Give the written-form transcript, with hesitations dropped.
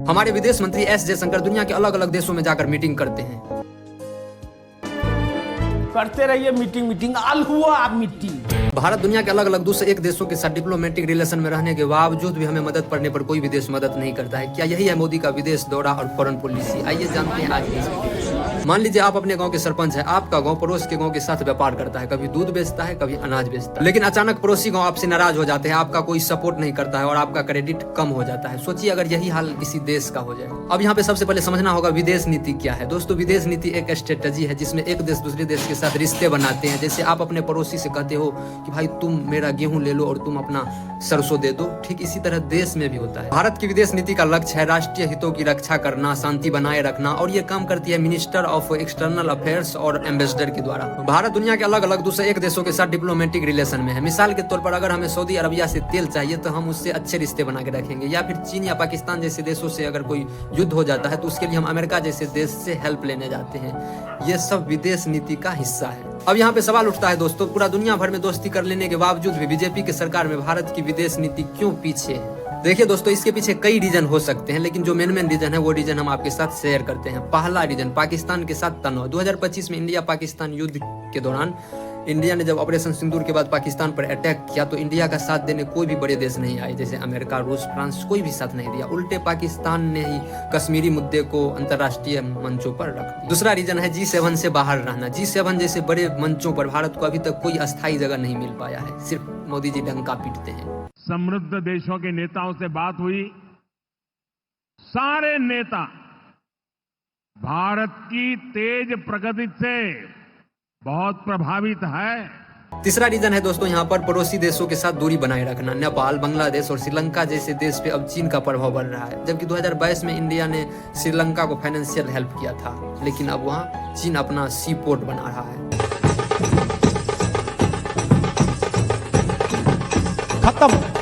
हमारे विदेश मंत्री एस जयशंकर दुनिया के अलग अलग देशों में जाकर मीटिंग करते हैं। करते रहिए मीटिंग आल हुआ आप मीटिंग। भारत दुनिया के अलग अलग दूसरे एक देशों के साथ डिप्लोमेटिक रिलेशन में रहने के बावजूद भी हमें मदद पड़ने पर कोई विदेश मदद नहीं करता है। क्या यही है मोदी का विदेश दौरा और फॉरेन पॉलिसी? आइए जानते हैं आज की। मान लीजिए आप अपने गांव के सरपंच हैं। आपका गांव पड़ोस के गांव के साथ व्यापार करता है, कभी दूध बेचता है, कभी अनाज बेचता है। लेकिन अचानक पड़ोसी गांव आपसे नाराज हो जाते हैं, आपका कोई सपोर्ट नहीं करता है और आपका क्रेडिट कम हो जाता है। सोचिए अगर यही हाल किसी देश का हो जाए। अब यहाँ पे सबसे पहले समझना होगा विदेश नीति क्या है। दोस्तों, विदेश नीति एक स्ट्रेटजी है जिसमें एक देश दूसरे देश के साथ रिश्ते बनाते हैं। जैसे आप अपने पड़ोसी से कहते हो कि भाई तुम मेरा गेहूं ले लो और तुम अपना सरसों दे दो, ठीक इसी तरह देश में भी होता है। भारत की विदेश नीति का लक्ष्य है राष्ट्रीय हितों की रक्षा करना, शांति बनाए रखना, और ये काम करती है मिनिस्टर ऑफ एक्सटर्नल अफेयर्स और एम्बेसडर के द्वारा। भारत दुनिया के अलग अलग दूसरे एक देशों के साथ डिप्लोमेटिक रिलेशन में है। मिसाल के तौर पर अगर हमें सऊदी अरबिया से तेल चाहिए तो हम उससे अच्छे रिश्ते बना के रखेंगे, या फिर चीन या पाकिस्तान जैसे देशों से अगर कोई युद्ध हो जाता है तो उसके लिए हम अमेरिका जैसे देश से हेल्प लेने जाते हैं। ये सब विदेश नीति का हिस्सा है। अब यहाँ पे सवाल उठता है दोस्तों, पूरा दुनिया भर में दोस्ती कर लेने के बावजूद भी बीजेपी की सरकार में भारत की विदेश नीति क्यों पीछे है? देखिए दोस्तों, इसके पीछे कई रीजन हो सकते हैं, लेकिन जो मेन रीजन है वो रीजन हम आपके साथ शेयर करते हैं। पहला रीजन, पाकिस्तान के साथ तनाव। 2025 में इंडिया पाकिस्तान युद्ध के दौरान इंडिया ने जब ऑपरेशन सिंदूर के बाद पाकिस्तान पर अटैक किया तो इंडिया का साथ देने कोई भी बड़े देश नहीं आए, जैसे अमेरिका, रूस, फ्रांस, कोई भी साथ नहीं दिया। उल्टे पाकिस्तान ने ही कश्मीरी मुद्दे को अंतर्राष्ट्रीय मंचों पर रख दिया। दूसरा रीजन है G7 से बाहर रहना। G7 जैसे बड़े मंचों पर भारत को अभी तक कोई अस्थायी जगह नहीं मिल पाया है, सिर्फ मोदी जी डंका पीटते हैं। समृद्ध देशों के नेताओं से बात हुई, सारे नेता भारत की तेज प्रगति से बहुत प्रभावित है। तीसरा रीजन है दोस्तों यहाँ पर पड़ोसी देशों के साथ दूरी बनाए रखना। नेपाल, बांग्लादेश और श्रीलंका जैसे देश पे अब चीन का प्रभाव बढ़ रहा है। जबकि 2022 में इंडिया ने श्रीलंका को फाइनेंशियल हेल्प किया था, लेकिन अब वहाँ चीन अपना सी पोर्ट बना रहा है। खत्म।